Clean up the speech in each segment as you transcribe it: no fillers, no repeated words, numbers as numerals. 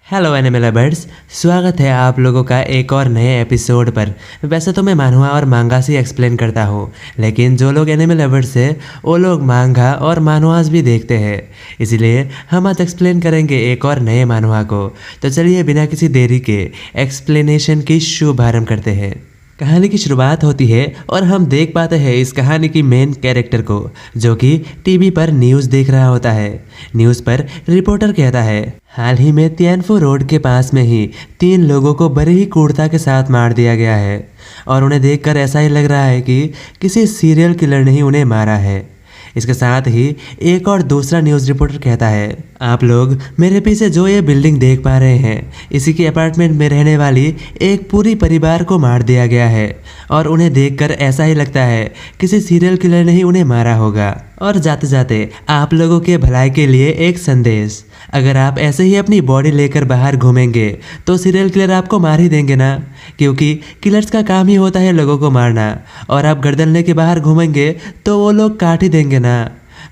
Hello animal lovers, स्वागत है आप लोगों का एक और नए एपिसोड पर। वैसे तो मैं मानहुआ और मांगा से एक्सप्लेन करता हूँ, लेकिन जो लोग एनिमल लवर्स है वो लोग मांगा और मानहुआस भी देखते हैं, इसलिए हम आज एक्सप्लेन करेंगे एक और नए मानहुआ को। तो चलिए बिना किसी देरी के एक्सप्लेनेशन की शुभारंभ करते हैं। कहानी की शुरुआत होती है और हम देख पाते हैं इस कहानी की मेन कैरेक्टर को, जो कि टीवी पर न्यूज़ देख रहा होता है। न्यूज़ पर रिपोर्टर कहता है, हाल ही में तियानफो रोड के पास में ही 3 लोगों को बड़ी ही क्रूरता के साथ मार दिया गया है और उन्हें देखकर ऐसा ही लग रहा है कि किसी सीरियल किलर ने ही उन्हें मारा है। इसके साथ ही एक और दूसरा न्यूज़ रिपोर्टर कहता है, आप लोग मेरे पीछे जो ये बिल्डिंग देख पा रहे हैं, इसी के अपार्टमेंट में रहने वाली एक पूरी परिवार को मार दिया गया है और उन्हें देखकर ऐसा ही लगता है किसी सीरियल किलर ने ही उन्हें मारा होगा। और जाते जाते आप लोगों के भलाई के लिए एक संदेश, अगर आप ऐसे ही अपनी बॉडी लेकर बाहर घूमेंगे तो सीरियल किलर आपको मार ही देंगे ना, क्योंकि किलर्स का काम ही होता है लोगों को मारना, और आप गर्दन लेके बाहर घूमेंगे तो वो लोग काट ही देंगे ना।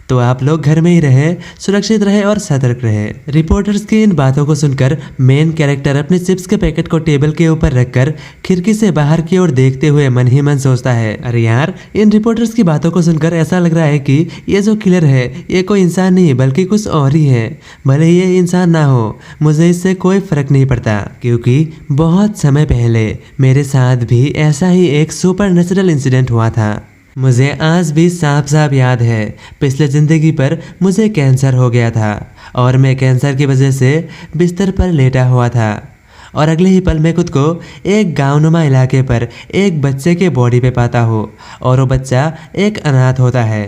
तो आप लोग घर में ही रहे, सुरक्षित रहे और सतर्क रहे। रिपोर्टर्स की इन बातों को सुनकर मेन कैरेक्टर अपने चिप्स के पैकेट को टेबल के ऊपर रखकर खिड़की से बाहर की ओर देखते हुए मन ही मन सोचता है, अरे यार, इन रिपोर्टर्स की बातों को सुनकर ऐसा लग रहा है कि ये जो किलर है ये कोई इंसान नहीं बल्कि कुछ और ही है। भले ही ये इंसान ना हो, मुझे इससे कोई फर्क नहीं पड़ता, क्योंकि बहुत समय पहले मेरे साथ भी ऐसा ही एक सुपर नेचुरल इंसिडेंट हुआ था। मुझे आज भी साफ साफ याद है, पिछले ज़िंदगी पर मुझे कैंसर हो गया था और मैं कैंसर की वजह से बिस्तर पर लेटा हुआ था और अगले ही पल मैं खुद को एक गाँवनुमा इलाके पर एक बच्चे के बॉडी पे पाता हूँ और वो बच्चा एक अनाथ होता है।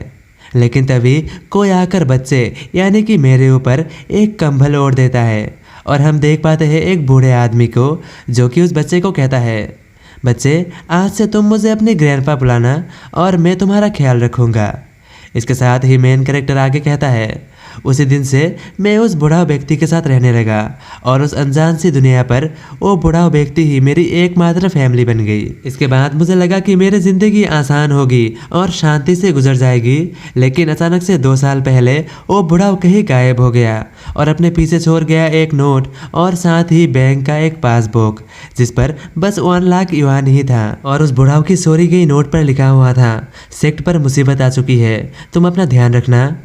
लेकिन तभी कोई आकर बच्चे यानी कि मेरे ऊपर एक कंबल ओढ़ देता है और हम देख पाते हैं एक बूढ़े आदमी को, जो कि उस बच्चे को कहता है, बच्चे, आज से तुम मुझे अपने ग्रैंडपा बुलाना और मैं तुम्हारा ख्याल रखूँगा। इसके साथ ही मेन कैरेक्टर आगे कहता है, उसी दिन से मैं उस बूढ़ा व्यक्ति के साथ रहने लगा और उस अनजान सी दुनिया पर वो बूढ़ा व्यक्ति ही मेरी एकमात्र फैमिली बन गई। इसके बाद मुझे लगा कि मेरी ज़िंदगी आसान होगी और शांति से गुजर जाएगी, लेकिन अचानक से 2 साल पहले वो बूढ़ा कहीं गायब हो गया और अपने पीछे छोड़ गया एक नोट और साथ ही बैंक का एक पासबुक, जिस पर बस 1 लाख युआन ही था और उस बुढ़ाव की सोरी गई नोट पर लिखा हुआ था, सेक्ट पर मुसीबत आ चुकी है, तुम अपना ध्यान रखना।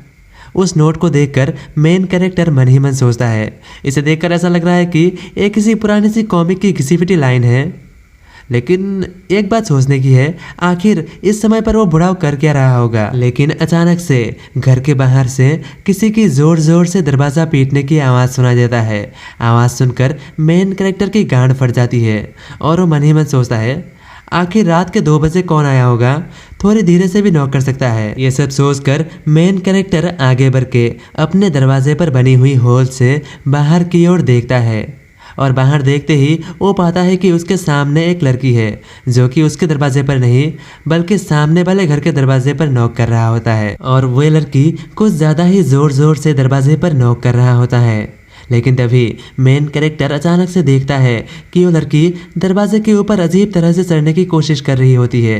उस नोट को देखकर मेन कैरेक्टर मन ही मन सोचता है, इसे देखकर ऐसा लग रहा है कि ये किसी पुरानी सी कॉमिक की घिसी पिटी लाइन है। लेकिन एक बात सोचने की है, आखिर इस समय पर वो बुढ़ाव कर क्या रहा होगा। लेकिन अचानक से घर के बाहर से किसी की जोर जोर से दरवाज़ा पीटने की आवाज़ सुनाई देता है। आवाज़ सुनकर मेन कैरेक्टर की गांड फट जाती है और वो मन ही मन सोचता है, आखिर रात के 2 बजे कौन आया होगा, थोड़ी धीरे से भी नॉक कर सकता है। ये सब सोचकर मेन कैरेक्टर आगे बढ़ के अपने दरवाजे पर बनी हुई होल से बाहर की ओर देखता है और बाहर देखते ही वो पाता है कि उसके सामने एक लड़की है, जो कि उसके दरवाजे पर नहीं बल्कि सामने वाले घर के दरवाजे पर नॉक कर रहा होता है और वह लड़की कुछ ज़्यादा ही ज़ोर ज़ोर से दरवाजे पर नॉक कर रहा होता है। लेकिन तभी मेन कैरेक्टर अचानक से देखता है कि वो लड़की दरवाजे के ऊपर अजीब तरह से चढ़ने की कोशिश कर रही होती है,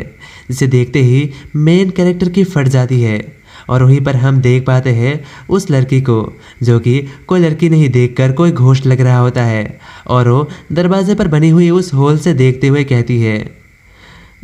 जिसे देखते ही मेन कैरेक्टर की फट जाती है और वहीं पर हम देख पाते हैं उस लड़की को, जो कि कोई लड़की नहीं देखकर कोई घोस्ट लग रहा होता है और वो दरवाजे पर बनी हुई उस होल से देखते हुए कहती है,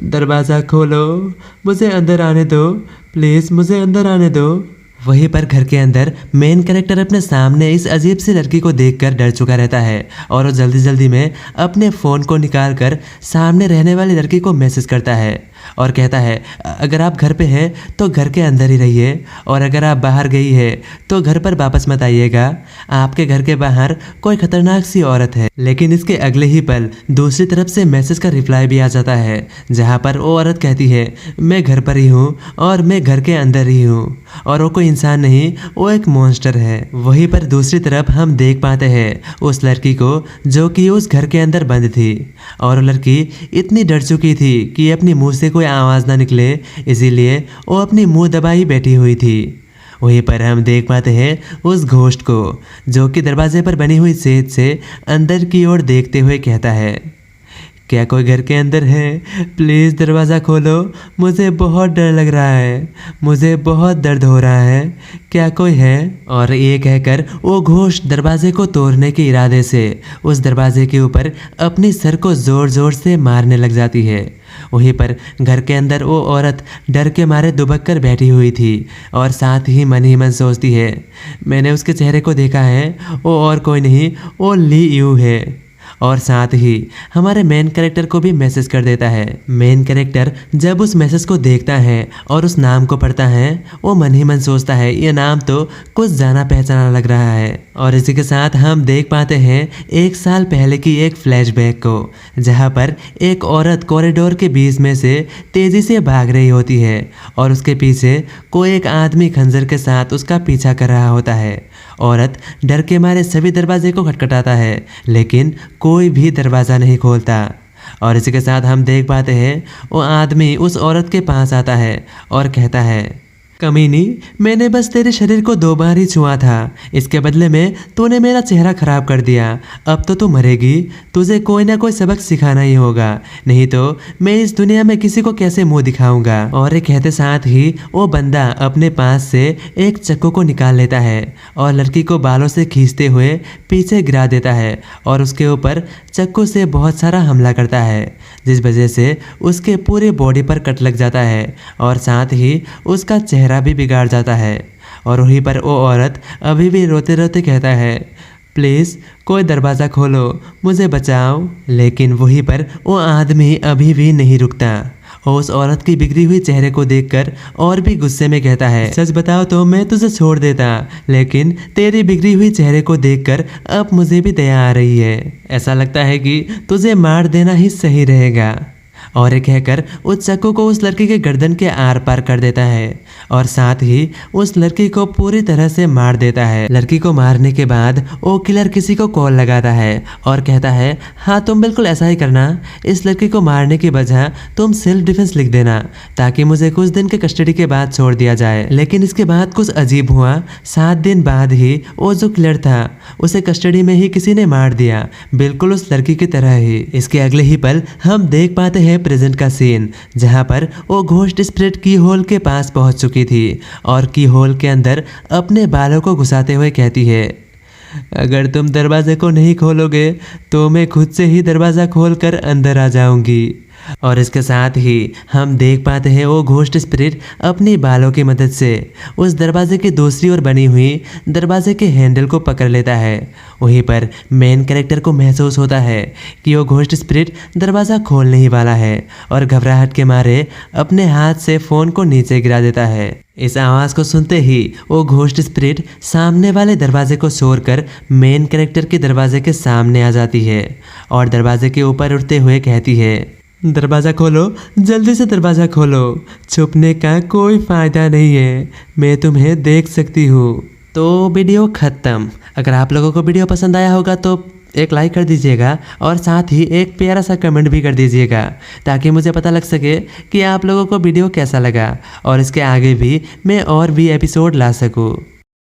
दरवाज़ा खोलो, मुझे अंदर आने दो, प्लीज़ मुझे अंदर आने दो। वहीं पर घर के अंदर मेन कैरेक्टर अपने सामने इस अजीब सी लड़की को देखकर डर चुका रहता है और वो जल्दी जल्दी में अपने फ़ोन को निकालकर सामने रहने वाली लड़की को मैसेज करता है और कहता है, अगर आप घर पे हैं तो घर के अंदर ही रहिए और अगर आप बाहर गई है तो घर पर वापस मत आइएगा, आपके घर के बाहर कोई खतरनाक सी औरत है। लेकिन इसके अगले ही पल दूसरी तरफ से मैसेज का रिप्लाई भी आ जाता है, जहाँ पर वो औरत कहती है, मैं घर पर ही हूँ और मैं घर के अंदर ही हूँ और वो कोई इंसान नहीं, वो एक मॉन्स्टर है। वहीं पर दूसरी तरफ हम देख पाते हैं उस लड़की को, जो कि उस घर के अंदर बंद थी और वो लड़की इतनी डर चुकी थी कि अपनी मुंह से कोई आवाज़ ना निकले, इसीलिए वो अपनी मुंह दबाई बैठी हुई थी। वहीं पर हम देख पाते हैं उस घोस्ट को, जो कि दरवाजे पर बनी हुई सेज से अंदर की ओर देखते हुए कहता है, क्या कोई घर के अंदर है? प्लीज़ दरवाज़ा खोलो, मुझे बहुत डर लग रहा है, मुझे बहुत दर्द हो रहा है, क्या कोई है? और ये कहकर वो घोस्ट दरवाजे को तोड़ने के इरादे से उस दरवाजे के ऊपर अपनी सर को ज़ोर ज़ोर से मारने लग जाती है। वहीं पर घर के अंदर वो औरत डर के मारे दुबक कर बैठी हुई थी और साथ ही मन सोचती है, मैंने उसके चेहरे को देखा है, वो और कोई नहीं, वो ली यू है। और साथ ही हमारे मेन कैरेक्टर को भी मैसेज कर देता है। मेन कैरेक्टर जब उस मैसेज को देखता है और उस नाम को पढ़ता है, वो मन ही मन सोचता है ये नाम तो कुछ जाना पहचाना लग रहा है। और इसी के साथ हम देख पाते हैं 1 साल पहले की एक फ्लैशबैक को, जहाँ पर एक औरत कॉरिडोर के बीच में से तेजी से भाग रही होती है और उसके पीछे कोई एक आदमी खंजर के साथ उसका पीछा कर रहा होता है। औरत डर के मारे सभी दरवाजे को खटखटाता है, लेकिन कोई भी दरवाज़ा नहीं खोलता। और इसी के साथ हम देख पाते हैं वो आदमी उस औरत के पास आता है और कहता है, कमीनी, मैंने बस तेरे शरीर को 2 बार ही छुआ था, इसके बदले में तूने मेरा चेहरा खराब कर दिया। अब तो तू मरेगी, तुझे कोई ना कोई सबक सिखाना ही होगा, नहीं तो मैं इस दुनिया में किसी को कैसे मुंह दिखाऊंगा। और ये कहते साथ ही वो बंदा अपने पास से एक चाकू को निकाल लेता है और लड़की को बालों से खींचते हुए पीछे गिरा देता है और उसके ऊपर चाकू से बहुत सारा हमला करता है, जिस वजह से उसके पूरे बॉडी पर कट लग जाता है और साथ ही उसका चेहरा भी बिगाड़ जाता है। और वहीं पर वो औरत अभी भी रोते रोते कहता है, प्लीज़ कोई दरवाज़ा खोलो, मुझे बचाओ। लेकिन वहीं पर वो आदमी अभी भी नहीं रुकता और उस औरत की बिगड़ी हुई चेहरे को देखकर और भी गुस्से में कहता है, सच बताओ तो मैं तुझे छोड़ देता, लेकिन तेरी बिगड़ी हुई चेहरे को देखकर अब मुझे भी दया आ रही है। ऐसा लगता है कि तुझे मार देना ही सही रहेगा। और ये कहकर उस चाकू को उस लड़की के गर्दन के आर पार कर देता है और साथ ही उस लड़की को पूरी तरह से मार देता है। लड़की को मारने के बाद वो किलर किसी को कॉल लगाता है और कहता है, हाँ तुम बिल्कुल ऐसा ही करना, इस लड़की को मारने की बजाय तुम सेल्फ डिफेंस लिख देना ताकि मुझे कुछ दिन के कस्टडी के बाद छोड़ दिया जाए। लेकिन इसके बाद कुछ अजीब हुआ। 7 दिन बाद ही वो जो किलर था उसे कस्टडी में ही किसी ने मार दिया, बिल्कुल उस लड़की की तरह ही। इसके अगले ही पल हम देख पाते हैं प्रेजेंट का सीन, जहां पर वो घोस्ट स्पिरिट की होल के पास पहुंच चुकी थी और की होल के अंदर अपने बालों को घुसाते हुए कहती है, अगर तुम दरवाजे को नहीं खोलोगे तो मैं खुद से ही दरवाज़ा खोलकर अंदर आ जाऊंगी। और इसके साथ ही हम देख पाते हैं वो घोस्ट स्पिरिट अपनी बालों की मदद से उस दरवाजे की दूसरी ओर बनी हुई दरवाजे के हैंडल को पकड़ लेता है। वहीं पर मेन कैरेक्टर को महसूस होता है कि वो घोस्ट स्पिरिट दरवाज़ा खोलने ही वाला है और घबराहट के मारे अपने हाथ से फ़ोन को नीचे गिरा देता है। इस आवाज़ को सुनते ही वो घोस्ट स्पिरिट सामने वाले दरवाजे को छोड़कर मेन कैरेक्टर के दरवाजे के सामने आ जाती है और दरवाजे के ऊपर उठते हुए कहती है, दरवाज़ा खोलो, जल्दी से दरवाज़ा खोलो, छुपने का कोई फ़ायदा नहीं है, मैं तुम्हें देख सकती हूँ। तो वीडियो ख़त्म। अगर आप लोगों को वीडियो पसंद आया होगा तो एक लाइक कर दीजिएगा और साथ ही एक प्यारा सा कमेंट भी कर दीजिएगा ताकि मुझे पता लग सके कि आप लोगों को वीडियो कैसा लगा और इसके आगे भी मैं और भी एपिसोड ला सकूँ।